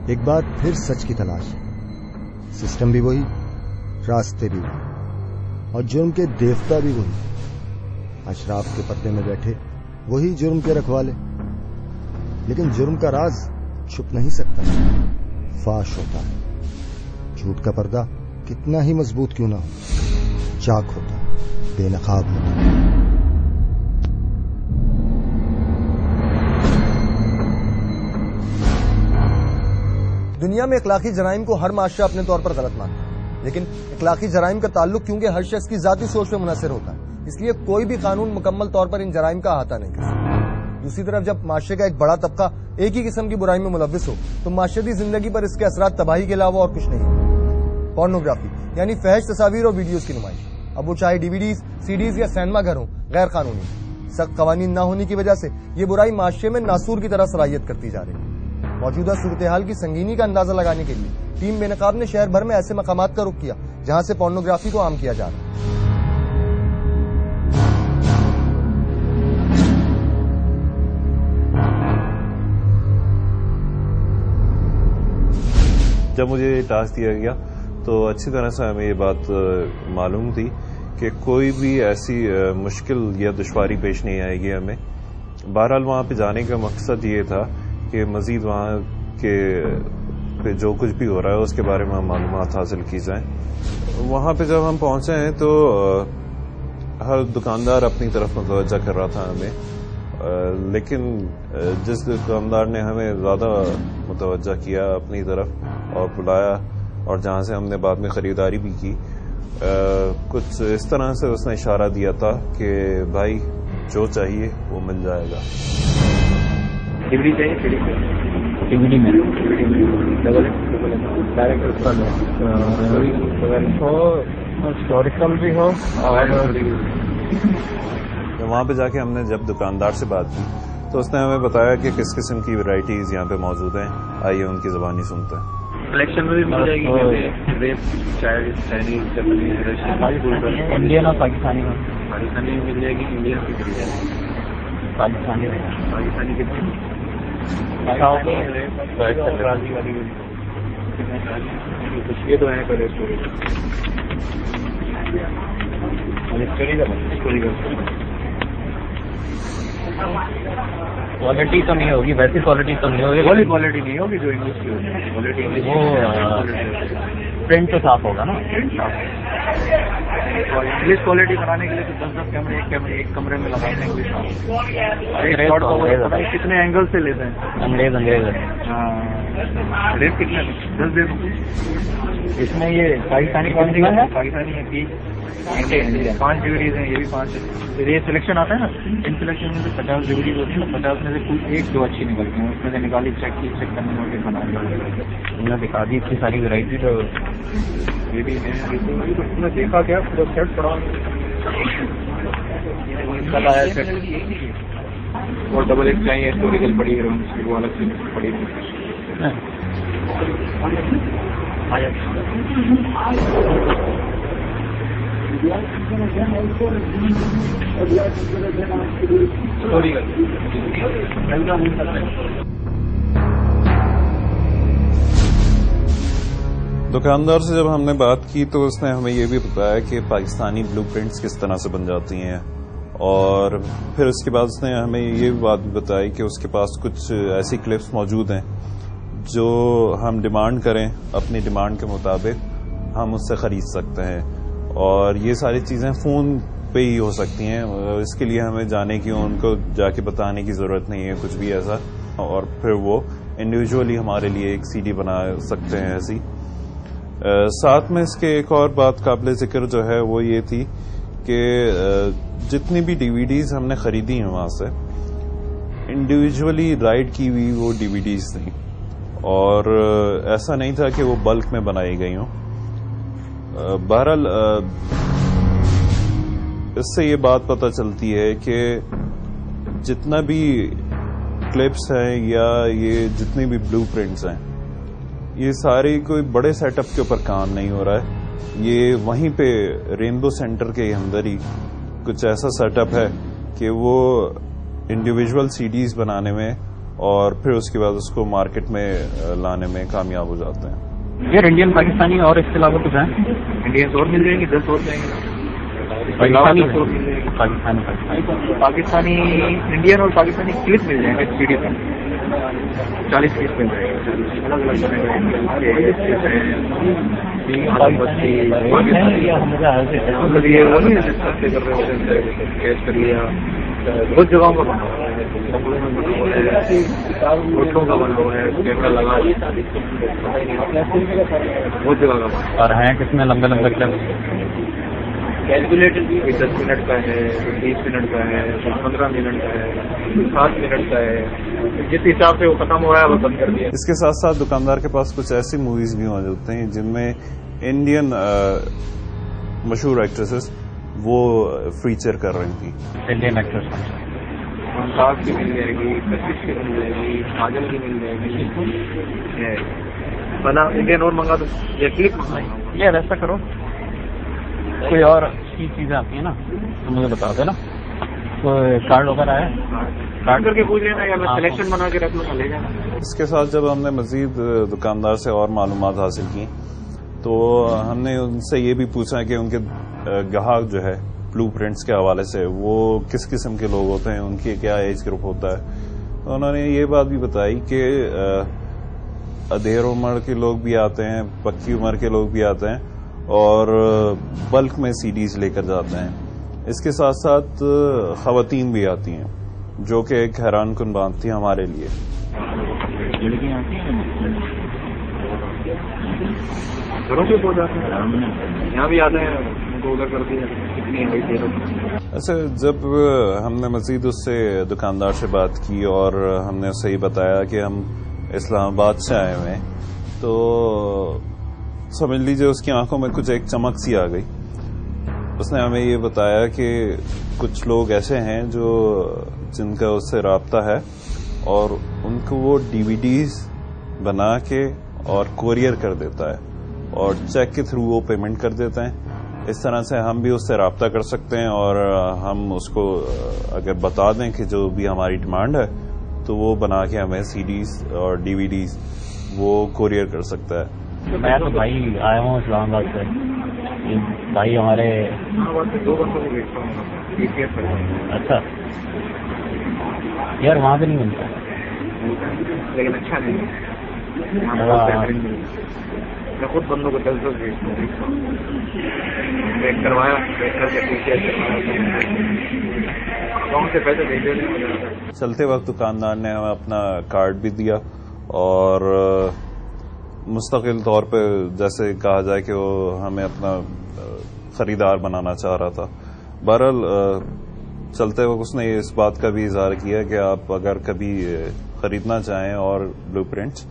ایک بار پھر سچ کی تلاش، سسٹم بھی وہی، راستے بھی وہی، اور جرم کے دیوتا بھی وہی، اشراف کے پردے میں بیٹھے وہی جرم کے رکھوالے۔ لیکن جرم کا راز چھپ نہیں سکتا، فاش ہوتا ہے۔ جھوٹ کا پردہ کتنا ہی مضبوط کیوں نہ ہو، چاک ہوتا ہے، بے نقاب ہوتا ہے۔ دنیا میں اخلاقی جرائم کو ہر معاشرہ اپنے طور پر غلط مانتا ہے، لیکن اخلاقی جرائم کا تعلق کیونکہ ہر شخص کی ذاتی سوچ پہ منحصر ہوتا ہے، اس لیے کوئی بھی قانون مکمل طور پر ان جرائم کا احاطہ نہیں کر سکتا۔ دوسری طرف جب معاشرے کا ایک بڑا طبقہ ایک ہی قسم کی برائی میں ملوث ہو تو معاشرتی زندگی پر اس کے اثرات تباہی کے علاوہ اور کچھ نہیں۔ پورنوگرافی یعنی فحش تصاویر اور ویڈیوز کی نمائش، اب وہ چاہے ڈی وی ڈیز، سی ڈیز یا سینما گھر ہوں، غیر قانونی سخت قوانین نہ ہونے کی وجہ سے یہ برائی معاشرے میں ناسور کی طرح صلاحیت کرتی جا رہی ہے۔ موجودہ صورتحال کی سنگینی کا اندازہ لگانے کے لیے ٹیم بے نقاب نے شہر بھر میں ایسے مقامات کا رخ کیا جہاں سے پورنوگرافی کو عام کیا جا رہا ہے۔ جب مجھے یہ ٹاسک دیا گیا تو اچھی طرح سے ہمیں یہ بات معلوم تھی کہ کوئی بھی ایسی مشکل یا دشواری پیش نہیں آئے گی ہمیں۔ بہرحال وہاں پہ جانے کا مقصد یہ تھا کہ مزید وہاں کے پہ جو کچھ بھی ہو رہا ہے اس کے بارے میں معلومات حاصل کی جائیں۔ وہاں پہ جب ہم پہنچے ہیں تو ہر دکاندار اپنی طرف متوجہ کر رہا تھا ہمیں، لیکن جس دکاندار نے ہمیں زیادہ متوجہ کیا اپنی طرف اور بلایا اور جہاں سے ہم نے بعد میں خریداری بھی کی، کچھ اس طرح سے اس نے اشارہ دیا تھا کہ بھائی جو چاہیے وہ مل جائے گا۔ ڈیویڈی چاہیے؟ ڈیویڈی میں ہسٹوریکل بھی ہو اور وہاں پہ جا کے ہم نے جب دکاندار سے بات کی تو اس نے ہمیں بتایا کہ کس قسم کی ویرائٹیز یہاں پہ موجود ہیں، آئیے ان کی زبانی سنتے ہیں۔ کلیکشن میں بھی مل جائے گی، ریپ، چائنیز، جاپانیز، انڈین اور پاکستانی میں پاکستانی مل جائے گی، انڈین کی مل جائے گی، پاکستانی کتنی یہ تو ہے پہلے کوالٹی تو نہیں ہوگی، ویسی کوالٹی تو نہیں ہوگی، وہی کوالٹی نہیں ہوگی جو انگلش کی ہوگی، وہ پرنٹ تو صاف ہوگا نا۔ انگلش کوالٹی بنانے کے لیے تو 10 کیمرے ایک کمرے میں لگاتے ہیں انگلش۔ کتنے اینگل سے لیتے ہیں؟ انگریز ریٹ کتنے؟ 10 دے دوں اس میں۔ یہ پاکستانی کوالٹی کا ہے، پاکستانی ہے 5 ڈگریز ہیں، یہ بھی 5 ہے۔ یہ سلیکشن آتا ہے نا، ان سلیکشن میں سے 50 ڈگریز ہوتی ہے نا، 50 میں سے کوئی 1-2 اچھی نکلتی ہیں، اس میں سے نکالی چیک کرنے میں بنا انہوں نے دکھا دی اتنی ساری ویرائٹی۔ تو یہ بھی ہے دیکھا کیا پورا سیٹ پڑا کل آیا سیٹ، اور ڈبل ایک چاہیے ہسٹوریکل پڑی ہے، وہ الگ سے پڑی دکاندار سے جب ہم نے بات کی تو اس نے ہمیں یہ بھی بتایا کہ پاکستانی بلو پرنٹس کس طرح سے بن جاتی ہیں، اور پھر اس کے بعد اس نے ہمیں یہ بھی بات بتائی کہ اس کے پاس کچھ ایسی کلپس موجود ہیں جو ہم ڈیمانڈ کریں، اپنی ڈیمانڈ کے مطابق ہم اس سے خرید سکتے ہیں، اور یہ ساری چیزیں فون پہ ہی ہو سکتی ہیں، اس کے لیے ہمیں جانے کی، ان کو جا کے بتانے کی ضرورت نہیں ہے کچھ بھی ایسا، اور پھر وہ انڈیویجولی ہمارے لیے ایک CD بنا سکتے ہیں ایسی۔ ساتھ میں اس کے ایک اور بات قابل ذکر جو ہے وہ یہ تھی کہ جتنی بھی DVDs ہم نے خریدی ہیں وہاں سے انڈیویجولی رائٹ کی ہوئی وہ DVDs تھیں، اور ایسا نہیں تھا کہ وہ بلک میں بنائی گئی ہوں۔ بہرحال اس سے یہ بات پتہ چلتی ہے کہ جتنا بھی کلپس ہیں یا یہ جتنی بھی بلو پرنٹس ہیں، یہ سارے کوئی بڑے سیٹ اپ کے اوپر کام نہیں ہو رہا ہے، یہ وہیں پہ رینبو سینٹر کے اندر ہی کچھ ایسا سیٹ اپ ہے کہ وہ انڈیویجول CDs بنانے میں اور پھر اس کے بعد اس کو مارکیٹ میں لانے میں کامیاب ہو جاتے ہیں. یار انڈین پاکستانی اور اس کے علاوہ کچھ ہیں؟ انڈین اور مل جائیں گے, 10 اور جائیں گے. پاکستانی انڈین اور پاکستانی کلپ مل جائیں گے سی ڈی پر, 40 پیس مل جائیں گے الگ الگ. بہت جگہوں کا بنا ہوا ہے, ہوٹلوں کا بنا ہوا ہے, کیمرہ لگا بہت جگہ کا. اور ہیں کس میں لمبے لمبے کلپ؟ کیلکولیٹر 10 منٹ کا ہے, 20 منٹ کا ہے, 15 منٹ کا ہے, 7 منٹ کا ہے, جس حساب سے وہ ختم ہو رہا ہے وہ بند کر دیا. اس کے ساتھ ساتھ دکاندار کے پاس کچھ ایسی موویز بھی موجود ہیں جن میں انڈین مشہور ایکٹریسز وہ فیچر کر رہی تھی. انڈین ایکٹریس ممتاز کی مل جائے گی, کشش کی مل جائے گی, کاجل کی مل جائے گی. بنا انڈین اور منگا دو یہ کلپ. یار ایسا کرو, کوئی اور اچھی چیزیں آتی ہیں نا تو مجھے بتا دو نا. کوئی کارڈ وغیرہ ہے, کارڈ کر کے پوچھ لینا یا میں سلیکشن بنا کے رکھ لوں گا, لے جانا. اس کے ساتھ جب ہم نے مزید دکاندار سے اور معلومات حاصل کی تو ہم نے ان سے یہ بھی پوچھا کہ ان کے گاہک جو ہے بلو پرنٹس کے حوالے سے وہ کس قسم کے لوگ ہوتے ہیں, ان کی کیا ایج گروپ ہوتا ہے. تو انہوں نے یہ بات بھی بتائی کہ ادھیر عمر کے لوگ بھی آتے ہیں, پکی عمر کے لوگ بھی آتے ہیں اور بلک میں سی ڈیز لے کر جاتے ہیں. اس کے ساتھ ساتھ خواتین بھی آتی ہیں جو کہ ایک حیران کن بات تھی ہمارے لیے. گھروں سے پہنچ جاتے ہیں, یہاں بھی آتے ہیں, ان کو ادھر کرتی ہیں. ایسے جب ہم نے مزید اس سے دکاندار سے بات کی اور ہم نے اسے یہ بتایا کہ ہم اسلام آباد سے آئے ہوئے ہیں تو سمجھ لیجیے اس کی آنکھوں میں کچھ ایک چمک سی آ گئی. اس نے ہمیں یہ بتایا کہ کچھ لوگ ایسے ہیں جو جن کا اس سے رابطہ ہے اور ان کو وہ ڈی وی ڈیز بنا کے اور کوریئر کر دیتا ہے اور چیک کے تھرو وہ پیمنٹ کر دیتے ہیں. اس طرح سے ہم بھی اس سے رابطہ کر سکتے ہیں اور ہم اس کو اگر بتا دیں کہ جو بھی ہماری ڈیمانڈ ہے تو وہ بنا کے ہمیں سی ڈیز اور ڈی وی ڈیز وہ کوریئر کر سکتا ہے. میں تو بھائی آیا ہوں اسلام آباد سے, بھائی ہمارے 2 بندوں کو بیچتا ہوں. اچھا یار وہاں پہ نہیں ملتا لیکن اچھا نہیں میں خود بندوں کو 10 بیچتا ہوں. پیک کروایا, پیک کر کے اکاؤنٹ سے پیسے بھیجے. چلتے وقت دکاندار نے ہمیں اپنا کارڈ بھی دیا اور مستقل طور پہ جیسے کہا جائے کہ وہ ہمیں اپنا خریدار بنانا چاہ رہا تھا. بہرحال چلتے وقت اس نے اس بات کا بھی اظہار کیا کہ آپ اگر کبھی خریدنا چاہیں اور بلو پرنٹس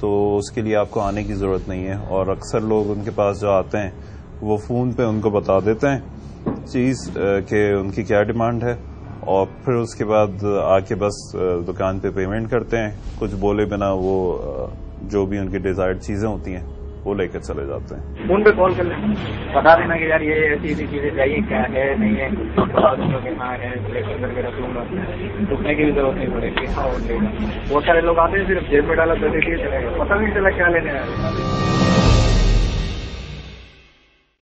تو اس کے لیے آپ کو آنے کی ضرورت نہیں ہے, اور اکثر لوگ ان کے پاس جو آتے ہیں وہ فون پہ ان کو بتا دیتے ہیں چیز کہ ان کی کیا ڈیمانڈ ہے اور پھر اس کے بعد آ کے بس دکان پہ پیمنٹ کرتے ہیں, کچھ بولے بنا وہ جو بھی ان کی ڈیزائرڈ چیزیں ہوتی ہیں وہ لے کر چلے جاتے ہیں. فون پہ کال کر لیں, بتا دینا کہ یار یہ ایسی ایسی چیزیں چاہیے, کیا ہے نہیں ہے, کہاں ہے, سلیکشن کر کے رکھ لوں گا, رکنے کی بھی ضرورت نہیں پڑے گی. بہت سارے لوگ آتے ہیں صرف جیب میں ڈالا پیسے چلے گا, پتہ نہیں چلا کیا لینے آئے.